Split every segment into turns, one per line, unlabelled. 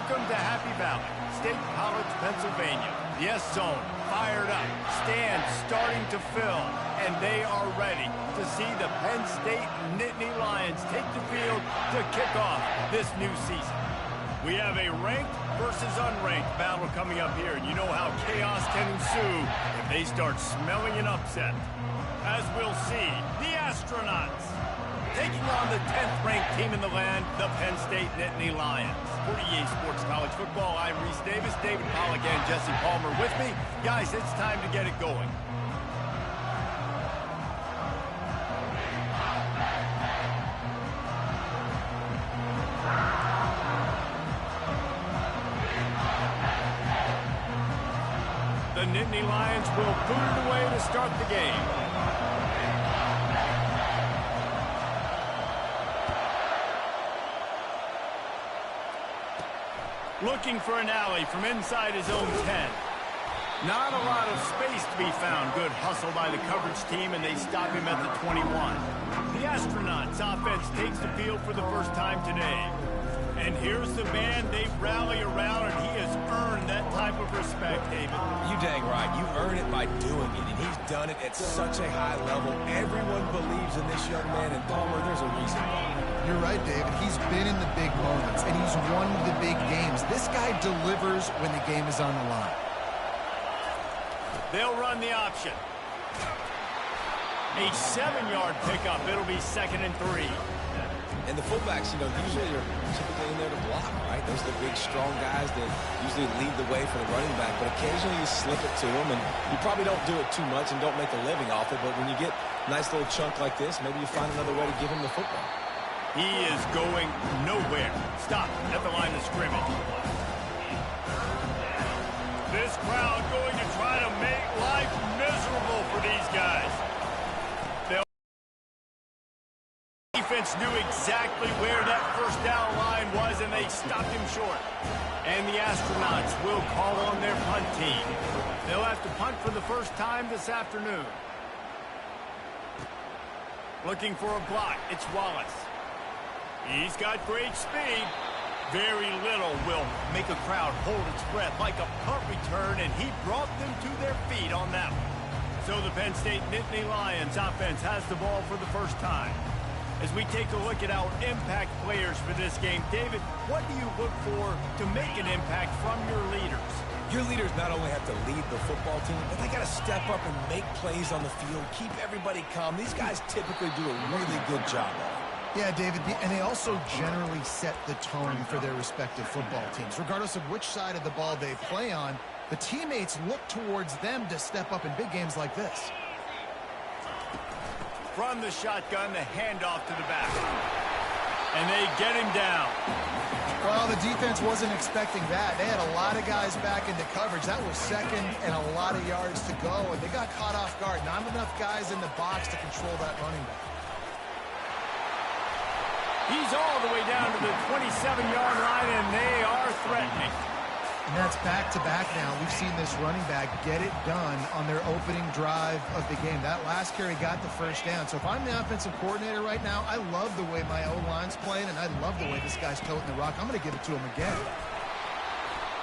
Welcome to Happy Valley, State College, Pennsylvania. The S-Zone fired up, stands starting to fill, and they are ready to see the Penn State Nittany Lions take the field to kick off this new season. We have a ranked versus unranked battle coming up here, and you know how chaos can ensue if they start smelling an upset. As we'll see, the Astronauts taking on the 10th ranked team in the land, the Penn State Nittany Lions. For EA Sports College Football, I'm Reese Davis, David Pollack, and Jesse Palmer with me. Guys, it's time to get it going. The Nittany Lions will boot it away to start the game. Looking for an alley from inside his own 10. Not a lot of space to be found. Good hustle by the coverage team, and they stop him at the 21. The Astronauts offense takes the field for the first time today. And here's the man they rally around, and he has earned that type of respect, David.
You dang right. You earn it by doing it, and he's done it at such a high level. Everyone believes in this young man, and Palmer, there's a reason why.
You're right, David. He's been in the big moments, and he's won the big games. This guy delivers when the game is on the line.
They'll run the option. A 7-yard pickup. It'll be 2nd and 3.
And the fullbacks, usually are typically in there to block, right? Those are the big, strong guys that usually lead the way for the running back. But occasionally you slip it to them, and you probably don't do it too much and don't make a living off it. But when you get a nice little chunk like this, maybe you find another way to give him the football.
He is going nowhere. Stop at the line of scrimmage. This crowd going to try to make life miserable for these guys. The defense knew exactly where that first down line was, and they stopped him short. And the Astronauts will call on their punt team. They'll have to punt for the first time this afternoon. Looking for a block. It's Wallace. He's got great speed. Very little will make a crowd hold its breath like a punt return, and he brought them to their feet on that one. So the Penn State Nittany Lions offense has the ball for the first time. As we take a look at our impact players for this game, David, what do you look for to make an impact from your leaders?
Your leaders not only have to lead the football team, but they got to step up and make plays on the field, keep everybody calm. These guys typically do a really good job of it.
Yeah, David, and they also generally set the tone for their respective football teams. Regardless of which side of the ball they play on, the teammates look towards them to step up in big games like this.
From the shotgun, the handoff to the back. And they get him down.
Well, the defense wasn't expecting that. They had a lot of guys back into coverage. That was second and a lot of yards to go, and they got caught off guard. Not enough guys in the box to control that running back.
He's all the way down to the 27-yard line, and they are threatening.
And that's back-to-back now. We've seen this running back get it done on their opening drive of the game. That last carry got the first down. So if I'm the offensive coordinator right now, I love the way my O-line's playing, and I love the way this guy's toting the rock. I'm going to give it to him again.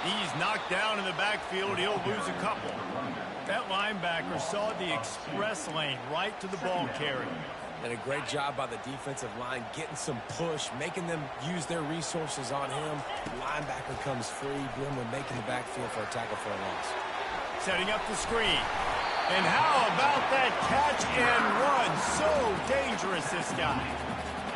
He's knocked down in the backfield. He'll lose a couple. That linebacker saw the express lane right to the ball carrier.
And a great job by the defensive line, getting some push, making them use their resources on him. Linebacker comes free, Blimmer making the backfield for a tackle for a loss.
Setting up the screen. And how about that catch and run? So dangerous, this guy.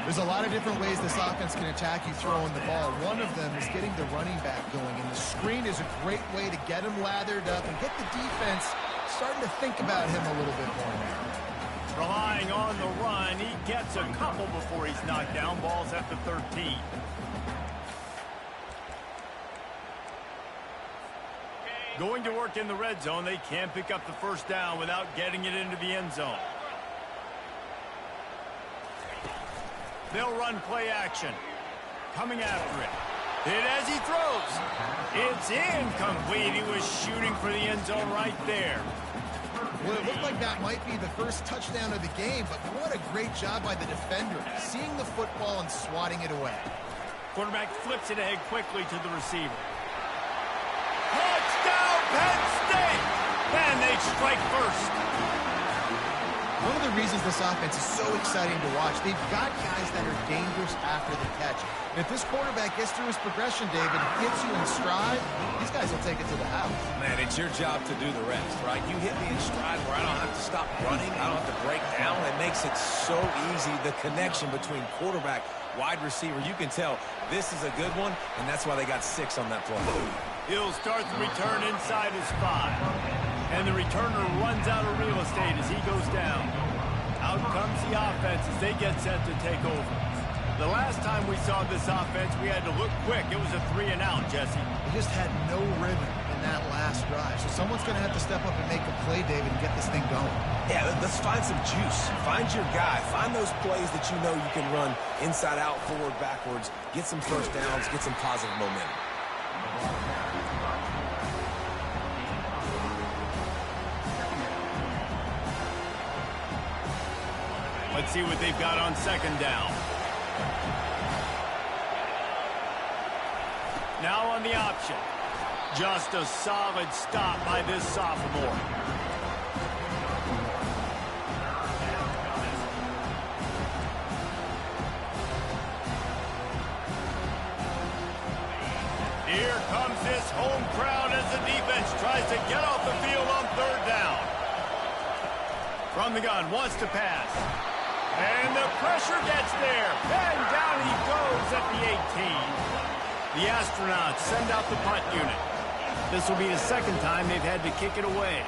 There's a lot of different ways this offense can attack you throwing the ball. One of them is getting the running back going, and the screen is a great way to get him lathered up and get the defense starting to think about him a little bit more now.
Relying on the run, he gets a couple before he's knocked down. Ball's at the 13. Going to work in the red zone. They can't pick up the first down without getting it into the end zone. They'll run play action. Coming after it. Hit as he throws. It's incomplete. He was shooting for the end zone right there.
Well, it looked like that might be the first touchdown of the game, but what a great job by the defender, seeing the football and swatting it away.
Quarterback flips it ahead quickly to the receiver. Touchdown, Penn State! And they strike first.
One of the reasons this offense is so exciting to watch, they've got guys that are dangerous after the catch. If this quarterback gets through his progression, David, gets you in stride, these guys will take it to the house.
Man, it's your job to do the rest, right? You hit me in stride where I don't have to stop running. I don't have to break down. It makes it so easy, the connection between quarterback, wide receiver. You can tell this is a good one, and that's why they got 6 on that play.
He'll start the return inside his 5. And the returner runs out of real estate as he goes down. Out comes the offense as they get set to take over. The last time we saw this offense, we had to look quick. It was a 3-and-out, Jesse.
They just had no rhythm in that last drive. So someone's going to have to step up and make a play, David, and get this thing going.
Yeah, let's find some juice. Find your guy. Find those plays that you know you can run inside out, forward, backwards. Get some first downs. Get some positive momentum.
Let's see what they've got on second down. Now on the option. Just a solid stop by this sophomore. Here comes this home crowd as the defense tries to get off the field on third down. From the gun, wants to pass. And the pressure gets there. And down he goes at the 18. The Astronauts send out the punt unit. This will be the second time they've had to kick it away.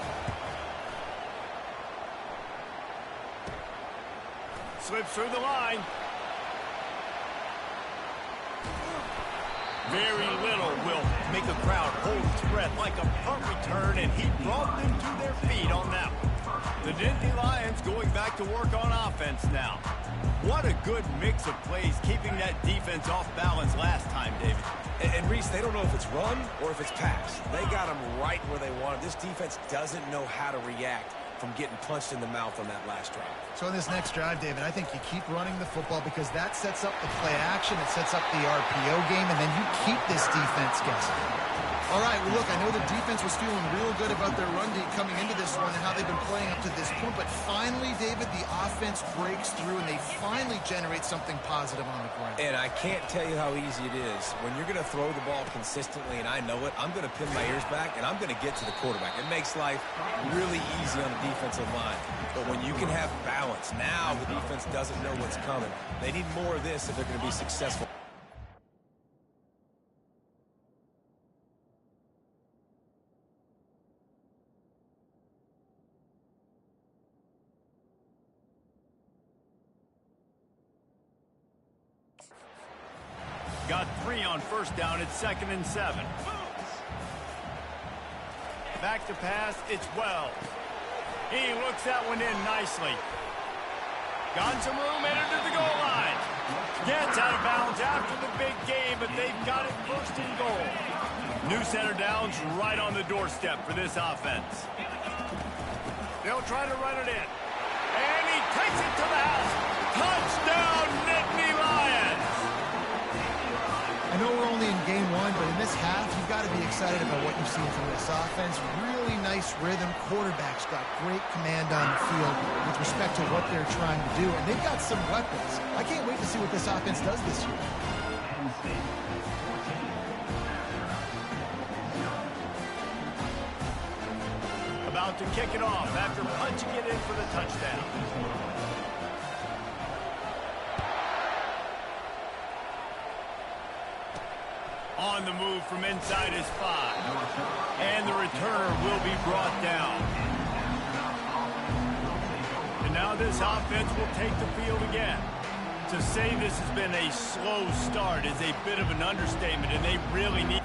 Slips through the line. Very little will make a crowd hold its breath like a punt return, and he brought them to their feet on that one. The Nittany Lions going back to work on offense now. What a good mix of plays, keeping that defense off balance last time, David.
And Reese, they don't know if it's run or if it's pass. They got them right where they want it. This defense doesn't know how to react from getting punched in the mouth on that last drive.
So in this next drive, David, I think you keep running the football because that sets up the play action, it sets up the RPO game, and then you keep this defense guessing. All right, well, look, I know the defense was feeling real good about their run D coming into this one and how they've been playing up to this point, but finally, David, the offense breaks through and they finally generate something positive on the ground.
And I can't tell you how easy it is. When you're going to throw the ball consistently, and I know it, I'm going to pin my ears back, and I'm going to get to the quarterback. It makes life really easy on the defensive line. But when you can have balance, now the defense doesn't know what's coming. They need more of this if they're going to be successful.
Got 3 on first down. It's 2nd and 7. Back to pass. It's Wells. He looks that one in nicely. Got some room, headed to the goal line. Gets out of bounds after the big game, but they've got it 1st and goal. New center downs right on the doorstep for this offense. They'll try to run it in. And he takes it to the house. Touchdown, Nittany Lions!
I know we're only in game 1, but in this half, you've got to be excited about what you've seen from this offense. Really nice rhythm. Quarterback's got great command on the field with respect to what they're trying to do, and they've got some weapons. I can't wait to see what this offense does this year.
About to kick it off after punching it in for the touchdown. On the move from inside his 5. And the returner will be brought down. And now this offense will take the field again. To say this has been a slow start is a bit of an understatement, and they really need...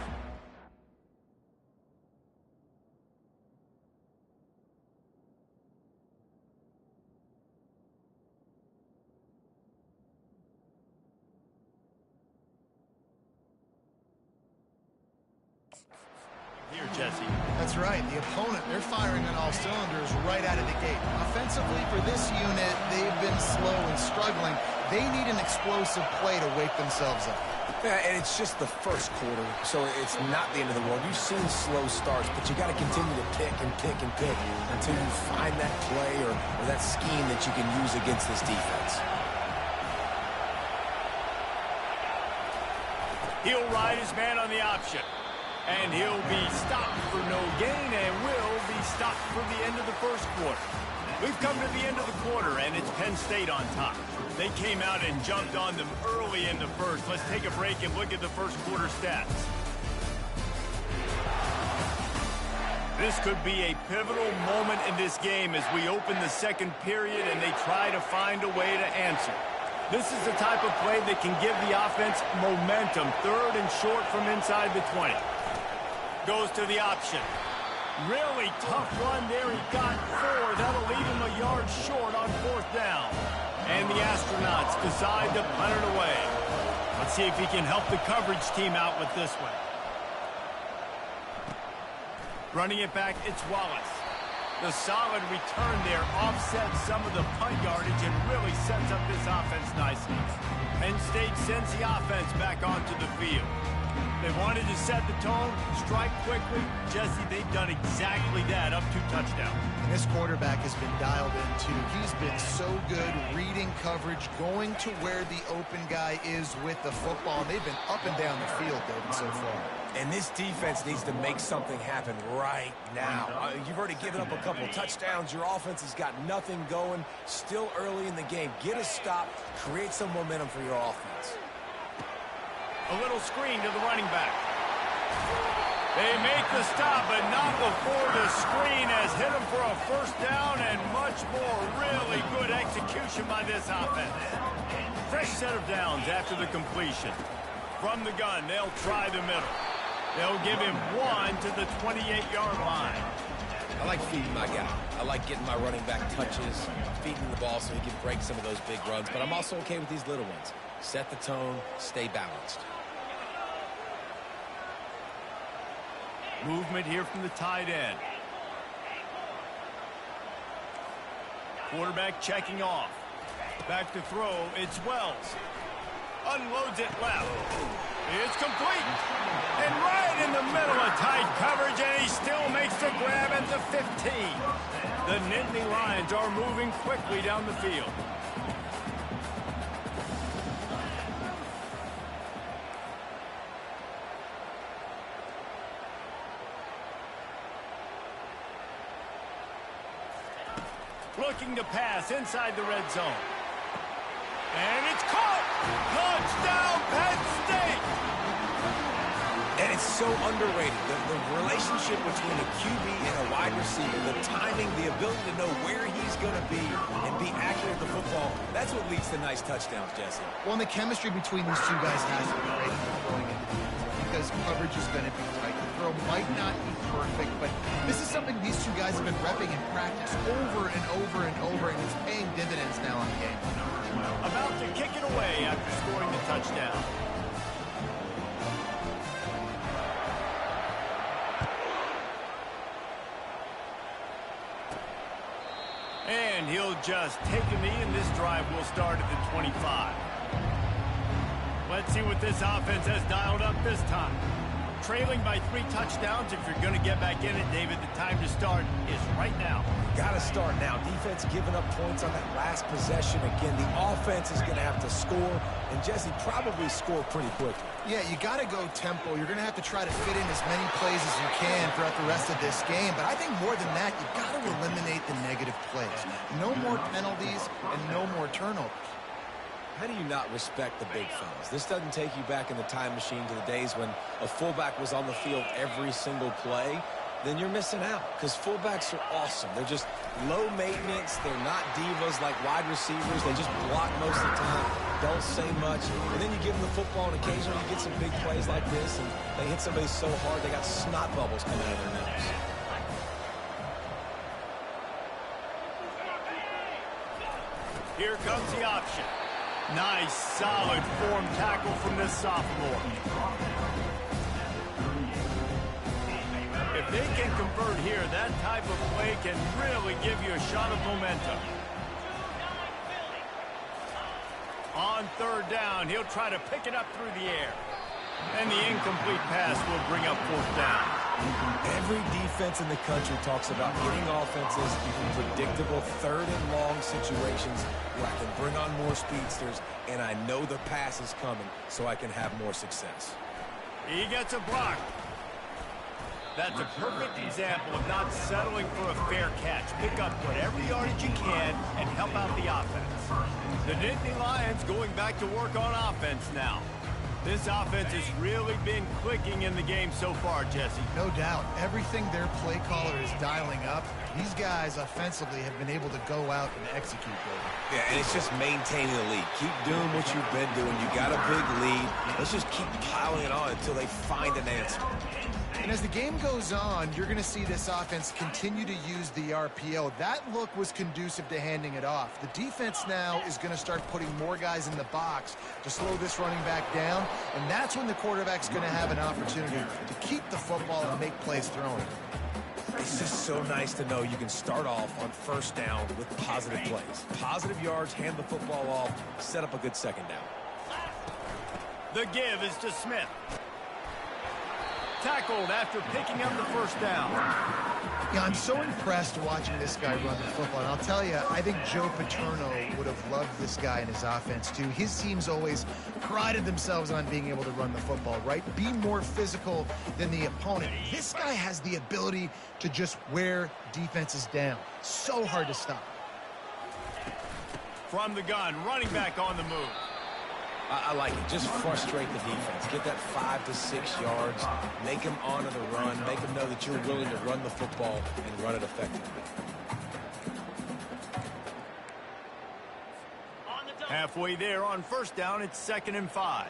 Here, Jesse.
That's right. The opponent, they're firing on all cylinders right out of the gate. Offensively, for this unit, they've been slow and struggling. They need an explosive play to wake themselves up.
Yeah, and it's just the first quarter, so it's not the end of the world. You've seen slow starts, but you got to continue to pick and pick and pick until you find that play or that scheme that you can use against this defense.
He'll ride his man on the option. And he'll be stopped for no gain and will be stopped for the end of the first quarter. We've come to the end of the quarter, and it's Penn State on top. They came out and jumped on them early in the first. Let's take a break and look at the first quarter stats. This could be a pivotal moment in this game as we open the second period and they try to find a way to answer. This is the type of play that can give the offense momentum. Third and short from inside the 20. Goes to the option. Really tough run there. He got 4. That'll leave him a yard short on fourth down. And the Astronauts decide to punt it away. Let's see if he can help the coverage team out with this one. Running it back, it's Wallace. The solid return there offsets some of the punt yardage and really sets up this offense nicely. Penn State sends the offense back onto the field. They wanted to set the tone, strike quickly. Jesse, they've done exactly that, up 2 touchdowns.
And this quarterback has been dialed in, too. He's been so good reading coverage, going to where the open guy is with the football. They've been up and down the field, David, so far.
And this defense needs to make something happen right now. You've already given up a couple touchdowns. Your offense has got nothing going. Still early in the game. Get a stop. Create some momentum for your offense.
A little screen to the running back. They make the stop, but not before the screen has hit him for a first down and much more. Really good execution by this offense. Fresh set of downs after the completion. From the gun, they'll try the middle. They'll give him 1 to the 28-yard line.
I like feeding my guy. I like getting my running back touches, feeding the ball so he can break some of those big runs. But I'm also okay with these little ones. Set the tone, stay balanced.
Movement here from the tight end. Quarterback checking off. Back to throw, it's Wells. Unloads it left. It's complete. And right in the middle of tight coverage, and he still makes the grab at the 15. The Nittany Lions are moving quickly down the field. Looking to pass inside the red zone. And it's caught! Touchdown, Penn State!
And it's so underrated. The relationship between a QB and a wide receiver, the timing, the ability to know where he's going to be and be accurate with the football, that's what leads to nice touchdowns, Jesse.
Well, and the chemistry between these two guys has to be great going into the game because coverage is going to be tight. The throw might not be perfect, but this is something these two guys have been repping in practice over and over and over, and it's paying dividends now in the game.
About to kick it away after scoring the touchdown. And he'll just take a knee, and this drive will start at the 25. Let's see what this offense has dialed up this time. Trailing by 3 touchdowns. If you're going to get back in it, David, the time to start is right now.
Got to start now. Defense giving up points on that last possession. Again, the offense is going to have to score, and Jesse probably score pretty quickly.
Yeah, you got to go tempo. You're going to have to try to fit in as many plays as you can throughout the rest of this game. But I think more than that, you got to eliminate the negative plays. No more penalties and no more turnovers.
How do you not respect the big fellas? This doesn't take you back in the time machine to the days when a fullback was on the field every single play. Then you're missing out because fullbacks are awesome. They're just low maintenance. They're not divas like wide receivers. They just block most of the time, don't say much. And then you give them the football, and occasionally you get some big plays like this, and they hit somebody so hard they got snot bubbles coming out of their nose.
Here comes the option. Nice, solid form tackle from this sophomore. If they can convert here, that type of play can really give you a shot of momentum. On third down, he'll try to pick it up through the air. And the incomplete pass will bring up fourth down.
Every defense in the country talks about getting offenses in predictable third and long situations where I can bring on more speedsters and I know the pass is coming so I can have more success.
He gets a block. That's a perfect example of not settling for a fair catch. Pick up whatever yardage you can and help out the offense. The Nittany Lions going back to work on offense now. This offense has really been clicking in the game so far, Jesse.
No doubt. Everything their play caller is dialing up, these guys offensively have been able to go out and execute, baby.
Yeah, and it's just maintaining the lead. Keep doing what you've been doing. You got a big lead. Let's just keep piling it on until they find an answer.
And as the game goes on, you're going to see this offense continue to use the RPO. That look was conducive to handing it off. The defense now is going to start putting more guys in the box to slow this running back down, and that's when the quarterback's going to have an opportunity to keep the football and make plays throwing it.
It's just so nice to know you can start off on first down with positive plays. Positive yards, hand the football off, set up a good second down.
The give is to Smith. Tackled after picking up the first down.
Yeah, I'm so impressed watching this guy run the football. And I'll tell you, I think Joe Paterno would have loved this guy in his offense, too. His teams always prided themselves on being able to run the football, right? Be more physical than the opponent. This guy has the ability to just wear defenses down. So hard to stop.
From the gun, running back on the move.
I like it. Just frustrate the defense. Get that 5 to 6 yards. Make them honor the run. Make them know that you're willing to run the football and run it effectively.
Halfway there on first down, it's 2nd and 5.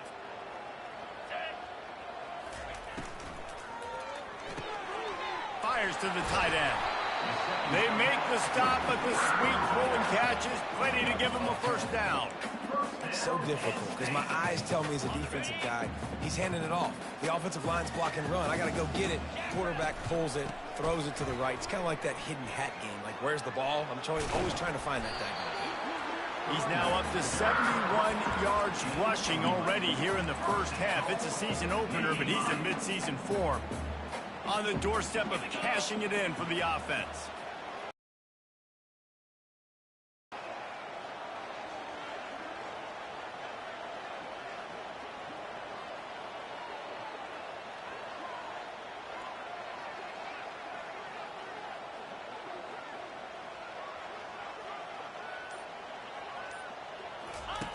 Fires to the tight end. They make the stop, but the sweet rolling catch is plenty to give them a first down.
So difficult because my eyes tell me as a defensive guy, he's handing it off. The offensive line's block and run. I got to go get it. Quarterback pulls it, throws it to the right. It's kind of like that hidden hat game. Like, where's the ball? I'm always trying to find that thing.
He's now up to 71 yards rushing already here in the first half. It's a season opener, but he's in midseason form. On the doorstep of cashing it in for the offense.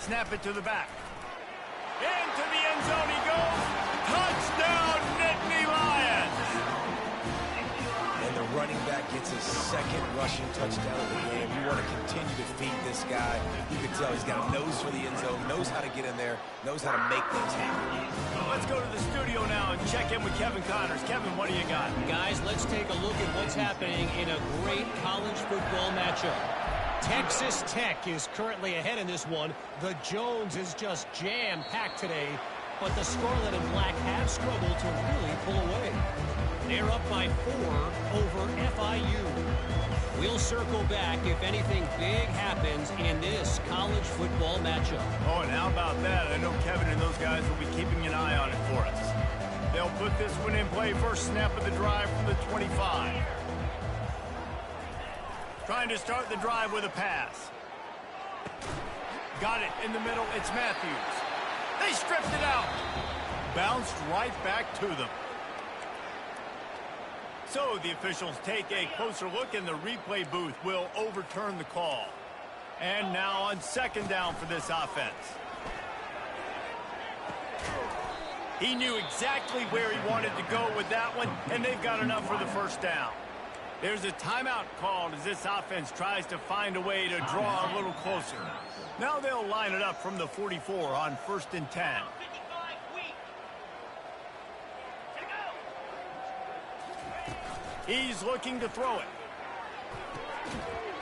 Snap it to the back. Into the end zone he goes. Touchdown, Nittany Lions!
And the running back gets his second rushing touchdown of the game. You want to continue to feed this guy. You can tell he's got a nose for the end zone, knows how to get in there, knows how to make things happen.
Let's go to the studio now and check in with Kevin Connors. Kevin, what do you got?
Guys, let's take a look at what's happening in a great college football matchup. Texas Tech is currently ahead in this one. The Jones is just jam-packed today, but the Scarlet and Black have struggled to really pull away. They're up by 4 over FIU. We'll circle back if anything big happens in this college football matchup.
Oh, and how about that? I know Kevin and those guys will be keeping an eye on it for us. They'll put this one in play. First snap of the drive from the 25. Trying to start the drive with a pass. Got it in the middle. It's Matthews. They stripped it out. Bounced right back to them. So the officials take a closer look, and the replay booth will overturn the call. And now on second down for this offense. He knew exactly where he wanted to go with that one, and they've got enough for the first down. There's a timeout called as this offense tries to find a way to draw a little closer. Now they'll line it up from the 44 on 1st and 10. He's looking to throw it.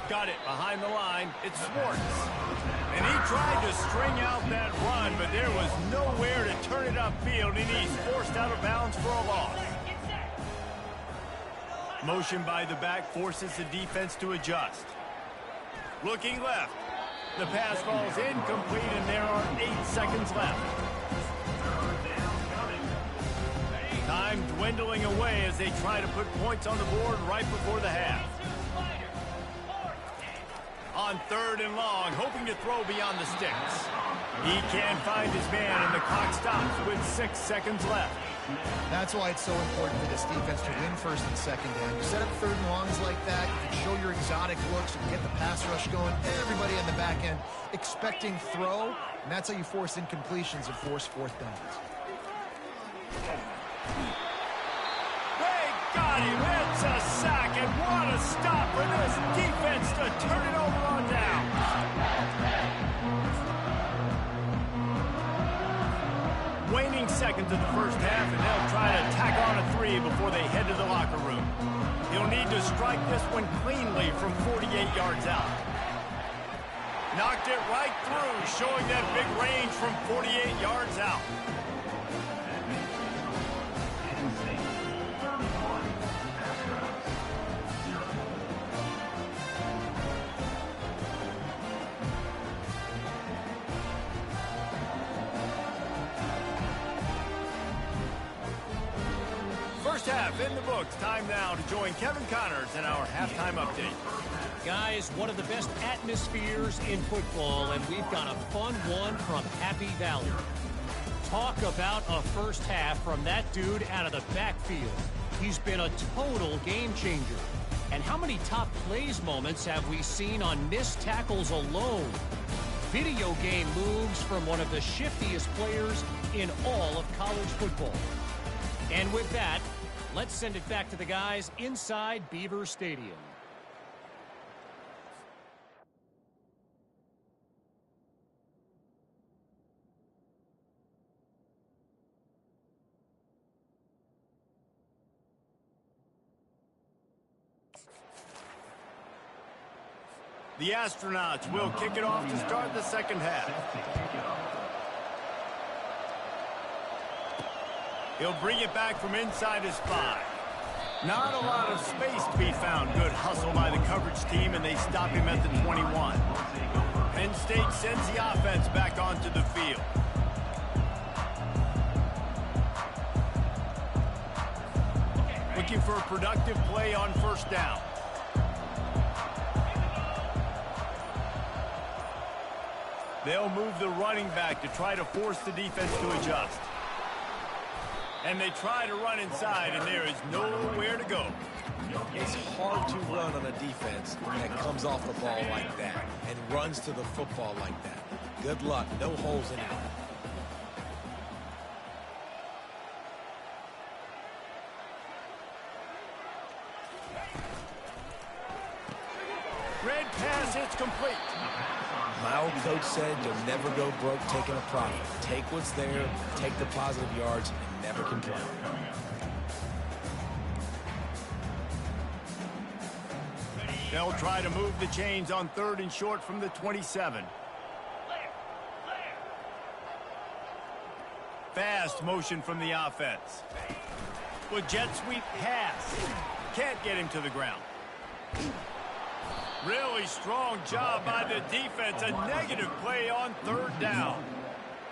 Got it behind the line. It's Schwartz. And he tried to string out that run, but there was nowhere to turn it upfield, and he's forced out of bounds for a loss. Motion by the back forces the defense to adjust. Looking left. The pass falls incomplete, and there are 8 seconds left. Time dwindling away as they try to put points on the board right before the half. On 3rd and long, hoping to throw beyond the sticks. He can't find his man, and the clock stops with 6 seconds left.
That's why it's so important for this defense to win 1st and 2nd down. You set up 3rd and longs like that, you can show your exotic looks, you can get the pass rush going, everybody on the back end expecting throw, and that's how you force incompletions and force 4th downs.
They got him. It's a sack, and what a stop for this defense to turn it over on down. Waning seconds of the first half, and they'll try to tack on a 3 before they head to the locker room. He'll need to strike this one cleanly from 48 yards out. Knocked it right through, showing that big range from 48 yards out. First half in the books. Time now to join Kevin Connors in our halftime update.
Guys, one of the best atmospheres in football, and we've got a fun one from Happy Valley. Talk about a first half from that dude out of the backfield. He's been a total game changer. And how many top plays moments have we seen on missed tackles alone? Video game moves from one of the shiftiest players in all of college football. And with that, let's send it back to the guys inside Beaver Stadium.
The Astronauts will kick it off to start the second half. He'll bring it back from inside his 5. Not a lot of space to be found. Good hustle by the coverage team, and they stop him at the 21. Penn State sends the offense back onto the field. Looking for a productive play on first down. They'll move the running back to try to force the defense to adjust. And they try to run inside, and there is nowhere to go.
It's hard to run on a defense that comes off the ball like that and runs to the football like that. Good luck. No holes in it.
Red pass, it's complete.
My old coach said you'll never go broke taking a profit. Take what's there, take the positive yards, and never complain.
They'll try to move the chains on 3rd and short from the 27. Fast motion from the offense. With jet sweep pass. Can't get him to the ground. Really strong job by the defense. A negative play on 3rd down.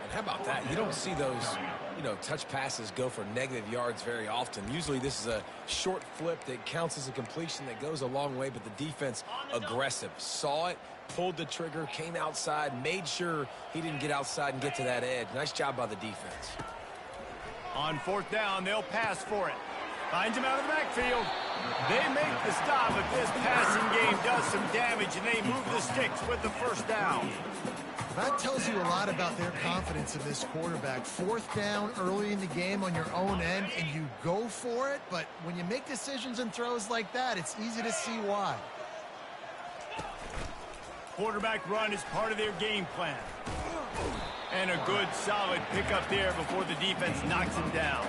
And how about that? You don't see those, touch passes go for negative yards very often. Usually this is a short flip that counts as a completion that goes a long way, but the defense aggressive. Saw it, pulled the trigger, came outside, made sure he didn't get outside and get to that edge. Nice job by the defense.
On 4th down, they'll pass for it. Finds him out of the backfield. They make the stop, but this passing game does some damage, and they move the sticks with the first down.
That tells you a lot about their confidence in this quarterback. 4th down early in the game on your own end, and you go for it, but when you make decisions and throws like that, it's easy to see why.
Quarterback run is part of their game plan. And a good, solid pickup there before the defense knocks him down.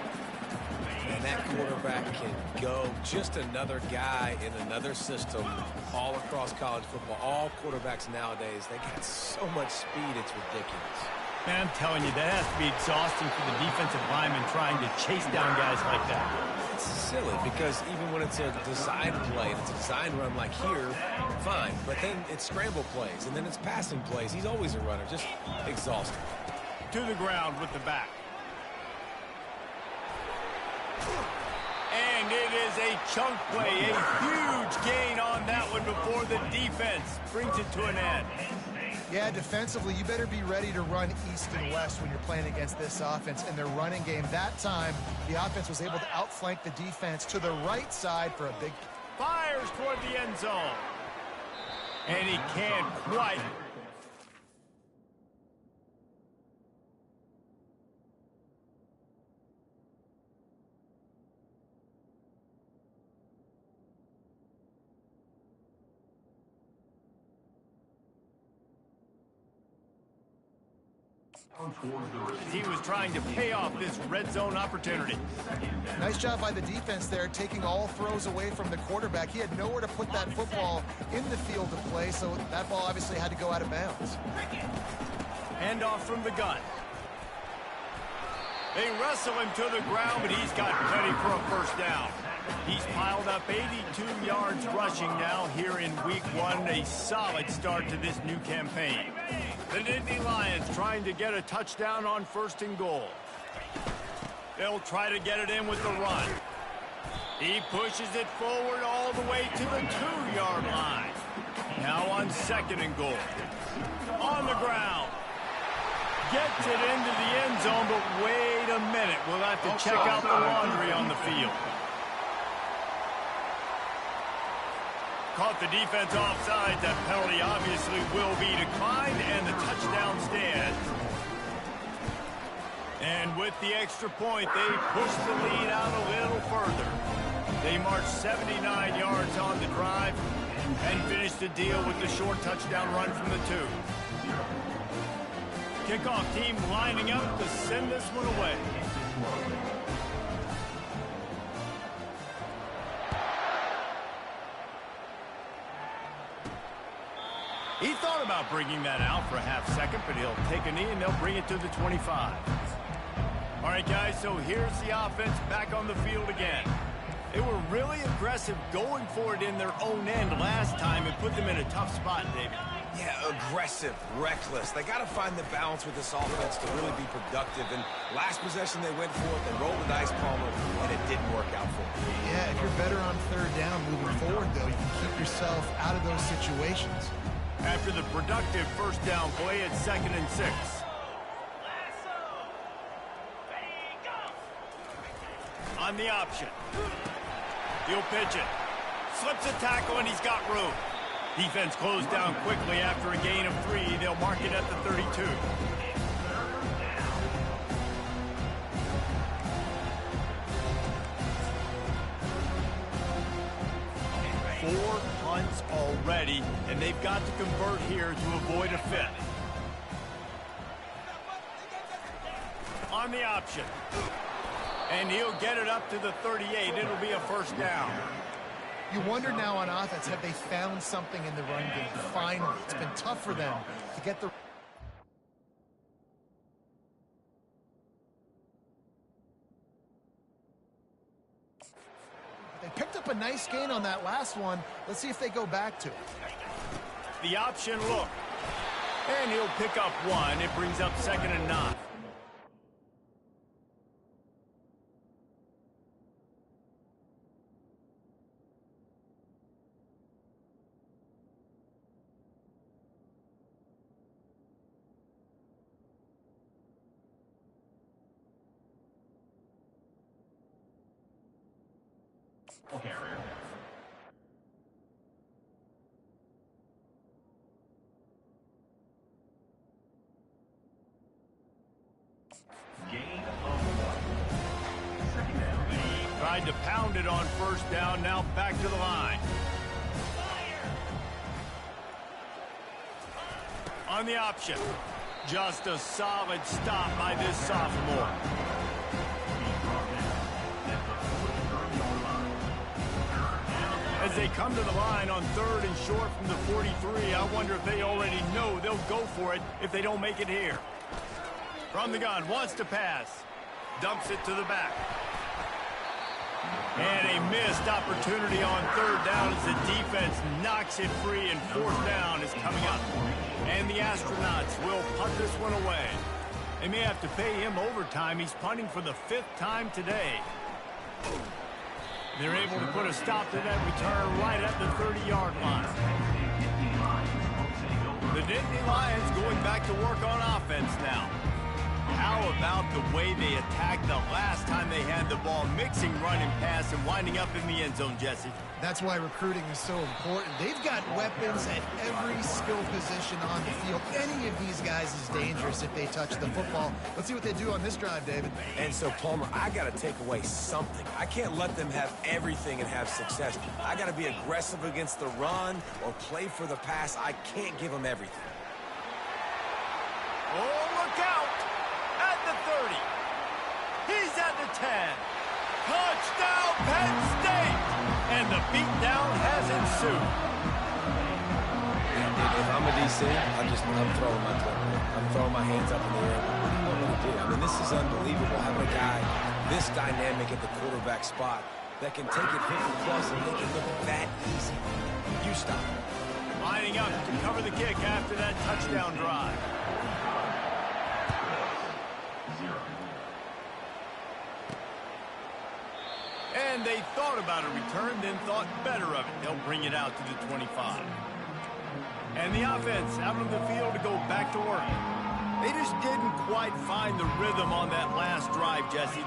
And that quarterback can go. Just another guy in another system all across college football. All quarterbacks nowadays, they got so much speed, it's ridiculous.
Man, I'm telling you, that has to be exhausting for the defensive lineman trying to chase down guys like that.
It's silly because even when it's a designed play, and it's a designed run like here, fine. But then it's scramble plays, and then it's passing plays. He's always a runner, just exhausted.
To the ground with the back. And it is a chunk play, a huge gain on that one before the defense brings it to an end.
Yeah, defensively, you better be ready to run east and west when you're playing against this offense. In their running game, that time, the offense was able to outflank the defense to the right side for a big...
Fires toward the end zone. And he can't quite. He was trying to pay off this red zone opportunity.
Nice job by the defense there, taking all throws away from the quarterback. He had nowhere to put that football in the field to play, so that ball obviously had to go out of bounds.
Handoff from the gun. They wrestle him to the ground, but he's got plenty for a first down. He's piled up 82 yards rushing now here in week 1, a solid start to this new campaign. The Nittany Lions trying to get a touchdown on 1st and goal. They'll try to get it in with the run. He pushes it forward all the way to the 2-yard line. Now on 2nd and goal. On the ground. Gets it into the end zone, but wait a minute. We'll have to check out the laundry on the field. Caught the defense offside. That penalty obviously will be declined, and the touchdown stands. And with the extra point, they push the lead out a little further. They march 79 yards on the drive and finish the deal with the short touchdown run from the 2. Kickoff team lining up to send this one away. He thought about bringing that out for a half second, but he'll take a knee and they'll bring it to the 25. All right, guys, so here's the offense back on the field again. They were really aggressive going for it in their own end last time and put them in a tough spot, David.
Yeah, aggressive, reckless. They got to find the balance with this offense to really be productive. And last possession they went for it, they rolled the dice, Palmer, and it didn't work out for them.
Yeah, if you're better on 3rd down moving forward, though, you can keep yourself out of those situations.
After the productive first down play at 2nd and 6. On the option. He'll pitch it. Slips a tackle and he's got room. Defense closed down quickly after a gain of 3. They'll mark it at the 32. Four punts already, and they've got to convert here to avoid a 5th. On the option. And he'll get it up to the 38. It'll be a first down.
You wonder now on offense, have they found something in the run game? Finally, it's been tough for them to get the... They picked up a nice gain on that last one. Let's see if they go back to it.
The option look. And he'll pick up 1. It brings up 2nd and 9.
Okay. Gain of 1. 2nd down.
Tried to pound it on 1st down. Now back to the line. On the option. Just a solid stop by this sophomore. As they come to the line on 3rd and short from the 43, I wonder if they already know they'll go for it if they don't make it here. From the gun, wants to pass. Dumps it to the back. And a missed opportunity on third down as the defense knocks it free, and fourth down is coming up. And the Astronauts will punt this one away. They may have to pay him overtime. He's punting for the 5th time today. They're able to put a stop to that return right at the 30-yard line. The Nittany Lions going back to work on offense now. How about the way they attacked the last time they had the ball, mixing run and pass and winding up in the end zone, Jesse?
That's why recruiting is so important. They've got weapons at every skill position on the field. Any of these guys is dangerous if they touch the football. Let's see what they do on this drive, David.
And so, Palmer, I got to take away something. I can't let them have everything and have success. I got to be aggressive against the run or play for the pass. I can't give them everything.
Oh, look out! At the 30. He's at the 10. Touchdown, Penn State! And the beatdown has ensued.
If I'm a DC, I'm throwing my clipboard. I'm throwing my hands up in the air. What do you want me to do? I mean, this is unbelievable. Having a guy this dynamic at the quarterback spot that can take it 50+ and make it look that easy. You stop.
Lining up to cover the kick after that touchdown drive. And they thought about a return, then thought better of it. They'll bring it out to the 25. And the offense out on the field to go back to work. They just didn't quite find the rhythm on that last drive, Jesse.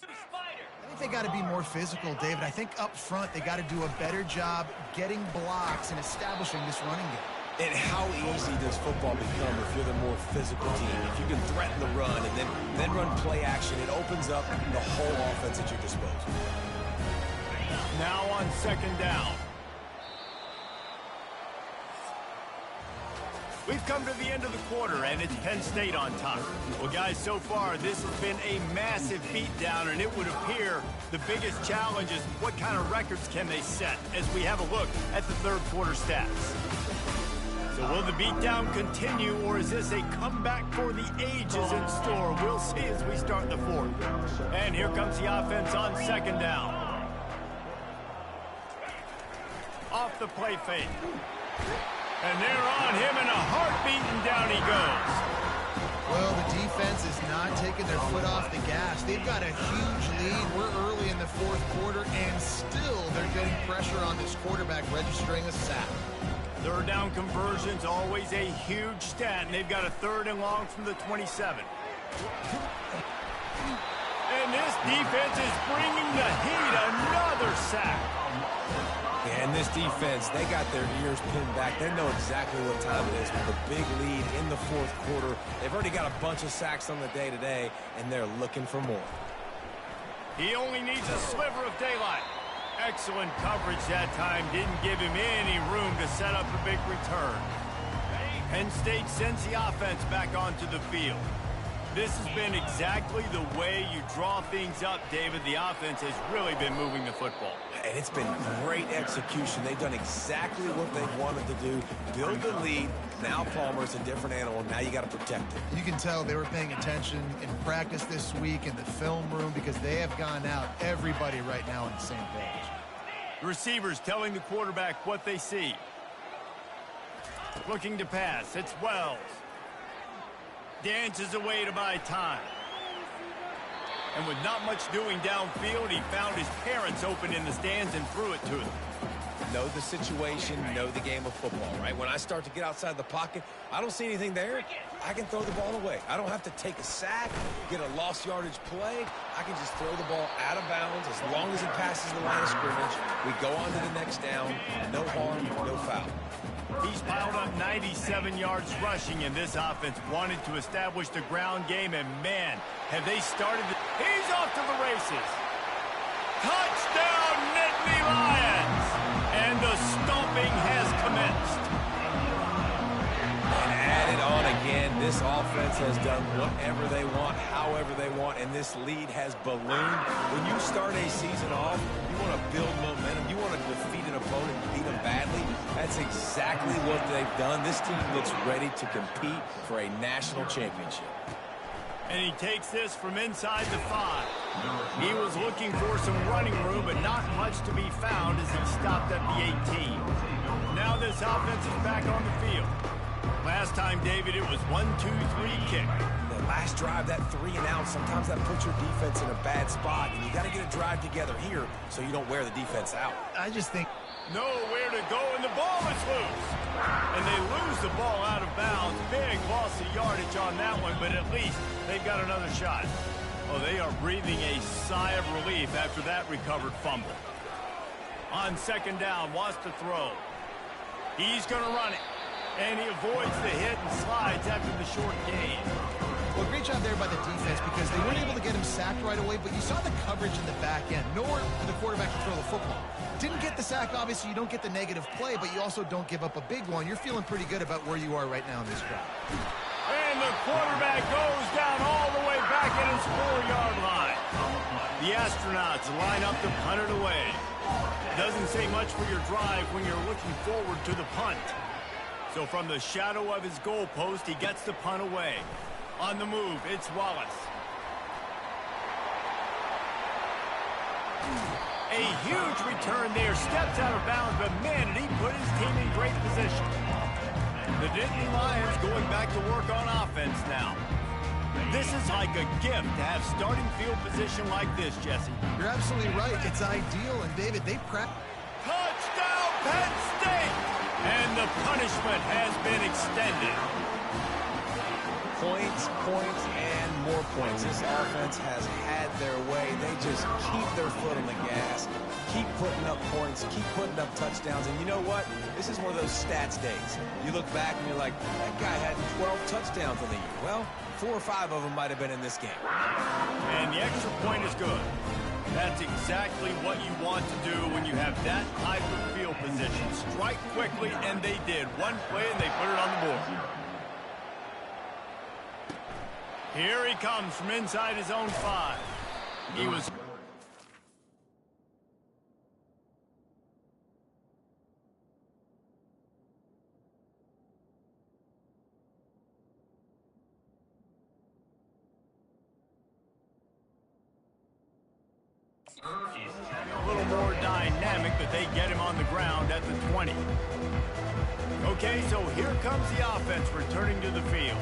I think they got to be more physical, David. I think up front they got to do a better job getting blocks and establishing this running game.
And how easy does football become if you're the more physical team? If you can threaten the run and then run play action, it opens up the whole offense at your disposal.
Now on second down. We've come to the end of the quarter, and it's Penn State on top. Well, guys, so far, this has been a massive beatdown, and it would appear the biggest challenge is what kind of records can they set as we have a look at the third quarter stats. So will the beatdown continue, or is this a comeback for the ages in store? We'll see as we start the fourth. And here comes the offense on second down. Off the play fake. And they're on him in a heartbeat, and down he goes.
Well, the defense is not taking their foot off the gas. They've got a huge lead. We're early in the fourth quarter, and still they're getting pressure on this quarterback, registering a sack.
Third down conversions, always a huge stat, and they've got a 3rd and long from the 27. And this defense is bringing the heat. Another sack.
Yeah, and this defense, they got their ears pinned back. They know exactly what time it is with a big lead in the fourth quarter. They've already got a bunch of sacks on the day today, and they're looking for more.
He only needs a sliver of daylight. Excellent coverage that time. Didn't give him any room to set up a big return. Penn State sends the offense back onto the field. This has been exactly the way you draw things up, David. The offense has really been moving the football.
And it's been great execution. They've done exactly what they wanted to do. Build the lead. Now Palmer's a different animal. Now you got to protect it.
You can tell they were paying attention in practice this week in the film room because they have gone out, everybody right now on the same page.
The receivers telling the quarterback what they see. Looking to pass. It's Wells. Dances away to buy time. And with not much doing downfield, he found his parents open in the stands and threw it to them.
know the situation, know the game of football, right? When I start to get outside the pocket, I don't see anything there. I can throw the ball away. I don't have to take a sack, get a lost yardage play. I can just throw the ball out of bounds as long as it passes the line of scrimmage. We go on to the next down. No harm, no foul.
He's piled up 97 yards rushing, and this offense wanted to establish the ground game, and man, have they started. He's off to the races. Touchdown, Nittany Lions! And the stomping has commenced.
And added on again, this offense has done whatever they want, however they want, and this lead has ballooned. When you start a season off, you want to build momentum. You want to defeat an opponent and beat them badly. That's exactly what they've done. This team looks ready to compete for a national championship.
And he takes this from inside the 5. He was looking for some running room, but not much to be found as he stopped at the 18. Now this offense is back on the field. Last time, David, it was 1-2-3 kick.
The last drive, that 3 and out, sometimes that puts your defense in a bad spot, and you got to get a drive together here so you don't wear the defense out.
I just think
nowhere to go, and the ball is loose. And they lose the ball out of bounds. Big loss of yardage on that one, but at least they've got another shot. Oh, they are breathing a sigh of relief after that recovered fumble. On second down, wants to throw. He's going to run it. And he avoids the hit and slides after the short gain.
Well, great job there by the defense because they weren't able to get him sacked right away, but you saw the coverage in the back end. Nowhere for the quarterback to throw the football. Didn't get the sack, obviously you don't get the negative play, but you also don't give up a big one. You're feeling pretty good about where you are right now in this drive.
And the quarterback goes down all the way back at his 4-yard line. The Astronauts line up to punt it away. Doesn't say much for your drive when you're looking forward to the punt. So from the shadow of his goalpost, he gets the punt away. On the move, it's Wallace. A huge return there, steps out of bounds, but man, did he put his team in great position. The Nittany Lions going back to work on offense now. This is like a gift to have starting field position like this, Jesse.
You're absolutely right. It's ideal, and David, they practice.
Touchdown, Penn State! And the punishment has been extended.
Points, points, and more points. This offense has had their way. They just keep their foot on the gas, keep putting up points, keep putting up touchdowns. And you know what? This is one of those stats days. You look back and you're like, that guy had 12 touchdowns on the year. Well, 4 or 5 of them might have been in this game.
And the extra point is good. That's exactly what you want to do when you have that type of field position. Strike quickly, and they did. One play, and they put it on the board. Here he comes from inside his own 5. He was... a little more dynamic, but they get him on the ground at the 20. Okay, so here comes the offense returning to the field.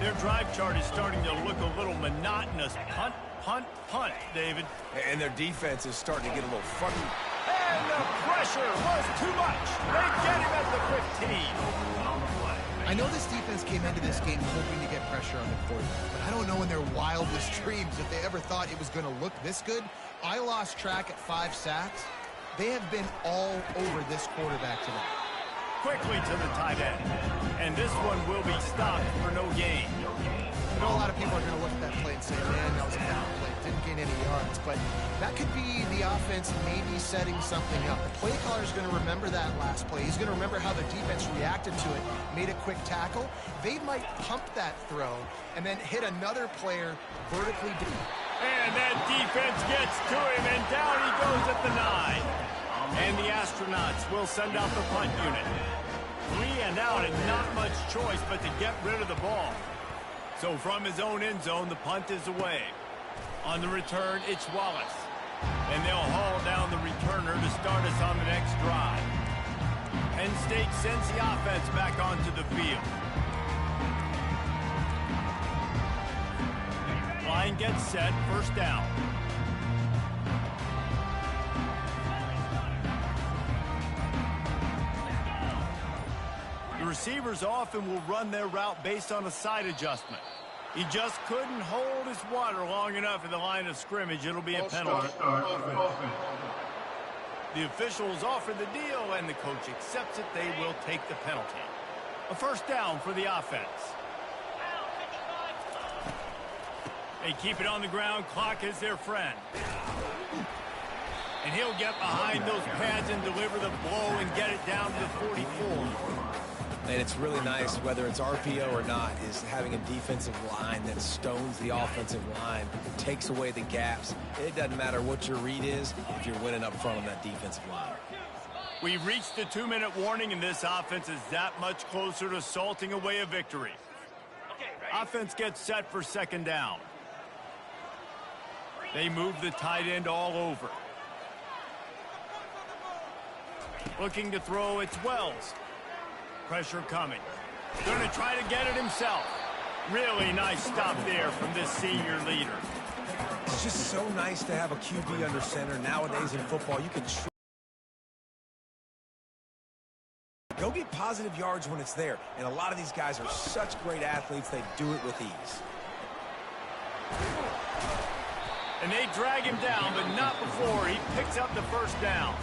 Their drive chart is starting to look a little monotonous. Punt, punt, punt, David.
And their defense is starting to get a little funky.
And the pressure was too much. They get him at the 15.
I know this defense came into this game hoping to get pressure on the quarterback, but I don't know in their wildest dreams if they ever thought it was going to look this good. I lost track at 5 sacks. They have been all over this quarterback today.
Quickly to the tight end. And this one will be stopped for no gain.
I know a lot of people are going to look at that play and say, man, that was a down play. Didn't gain any yards. But that could be the offense maybe setting something up. The play caller is going to remember that last play. He's going to remember how the defense reacted to it, made a quick tackle. They might pump that throw and then hit another player vertically deep.
And that defense gets to him, and down he goes at the 9. And the Astronauts will send out the punt unit. 3 and out, and not much choice but to get rid of the ball. So from his own end zone, the punt is away. On the return, it's Wallace. And they'll haul down the returner to start us on the next drive. Penn State sends the offense back onto the field. Line gets set, first down. receivers often will run their route based on a side adjustment. He just couldn't hold his water long enough in the line of scrimmage. It'll be a penalty. The officials offer the deal, and the coach accepts it. They will take the penalty. A first down for the offense. They keep it on the ground. Clock is their friend. And he'll get behind those pads and deliver the blow and get it down to the 44.
And it's really nice, whether it's RPO or not, is having a defensive line that stones the offensive line, takes away the gaps. It doesn't matter what your read is if you're winning up front on that defensive line.
We've reached the 2-minute warning, and this offense is that much closer to salting away a victory. Offense gets set for second down. They move the tight end all over. Looking to throw, it's Wells. Pressure coming. Going to try to get it himself. Really nice stop there from this senior leader.
It's just so nice to have a QB under center. Nowadays in football, you can go get positive yards when it's there. And a lot of these guys are such great athletes, they do it with ease.
And they drag him down, but not before he picks up the first down.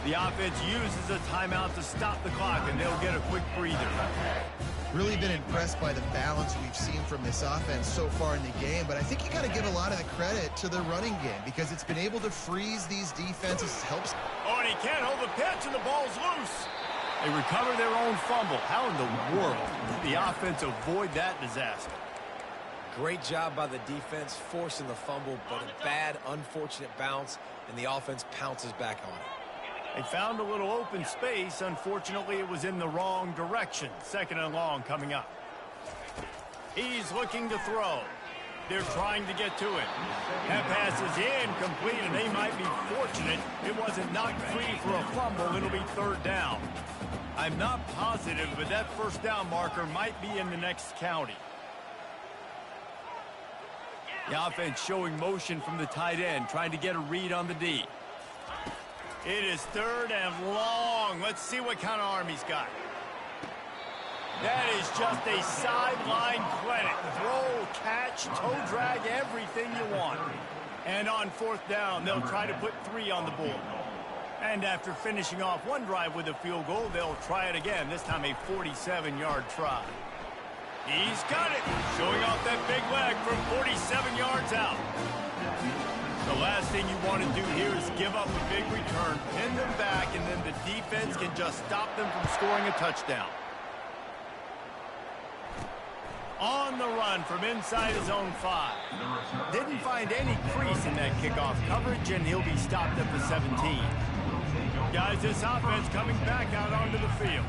The offense uses a timeout to stop the clock, and they'll get a quick breather.
Really been impressed by the balance we've seen from this offense so far in the game, but I think you got to give a lot of the credit to the running game because it's been able to freeze these defenses. Helps.
Oh, and he can't hold the pitch, and the ball's loose. They recover their own fumble. How in the world did the offense avoid that disaster?
Great job by the defense forcing the fumble, but a bad, unfortunate bounce, and the offense pounces back on it.
They found a little open space. Unfortunately, it was in the wrong direction. Second and long coming up. He's looking to throw. They're trying to get to it. That pass is incomplete, and they might be fortunate it wasn't knocked free for a fumble. It'll be third down. I'm not positive, but that first down marker might be in the next county. The offense showing motion from the tight end, trying to get a read on the D. It is third and long. Let's see what kind of arm he's got. That is just a sideline clinic. Throw, catch, toe drag, everything you want. And on fourth down, they'll try to put 3 on the board. And after finishing off one drive with a field goal, they'll try it again, this time a 47-yard try. He's got it, showing off that big leg from 47 yards out. The last thing you want to do here is give up a big return, pin them back, and then the defense can just stop them from scoring a touchdown. On the run from inside his own 5. Didn't find any crease in that kickoff coverage, and he'll be stopped at the 17. Guys, this offense coming back out onto the field.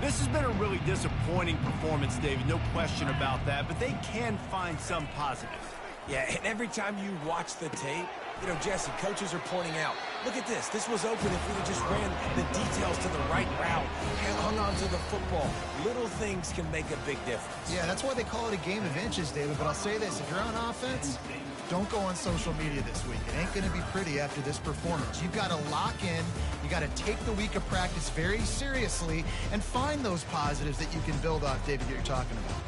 This has been a really disappointing performance, David, no question about that, but they can find some positives.
Yeah, and every time you watch the tape, you know, Jesse, coaches are pointing out, look at this. This was open if we just ran the details to the right route and hung on to the football. Little things can make a big difference.
Yeah, that's why they call it a game of inches, David. But I'll say this, if you're on offense, don't go on social media this week. It ain't going to be pretty after this performance. You've got to lock in. You got to take the week of practice very seriously and find those positives that you can build off, David, that you're talking about.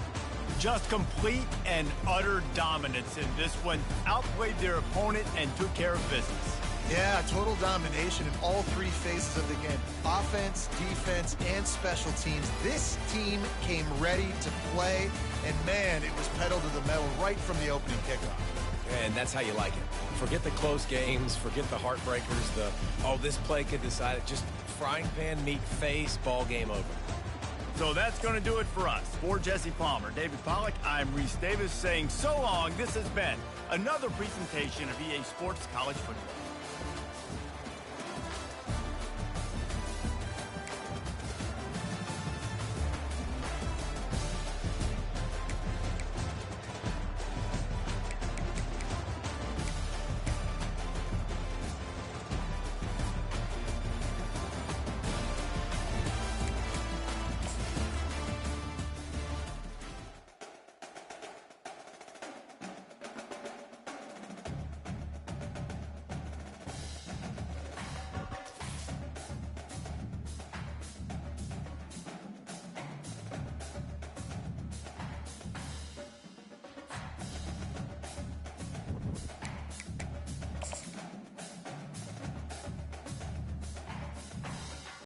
Just complete and utter dominance in this one. Outplayed their opponent and took care of business.
Yeah, total domination in all 3 phases of the game. Offense, defense, and special teams. This team came ready to play, and man, it was pedal to the metal right from the opening kickoff.
And that's how you like it. Forget the close games, forget the heartbreakers, this play could decide it. Just frying pan, meat, face, ball game over.
So that's going to do it for us. For Jesse Palmer, David Pollack, I'm Reese Davis saying so long. This has been another presentation of EA Sports College Football.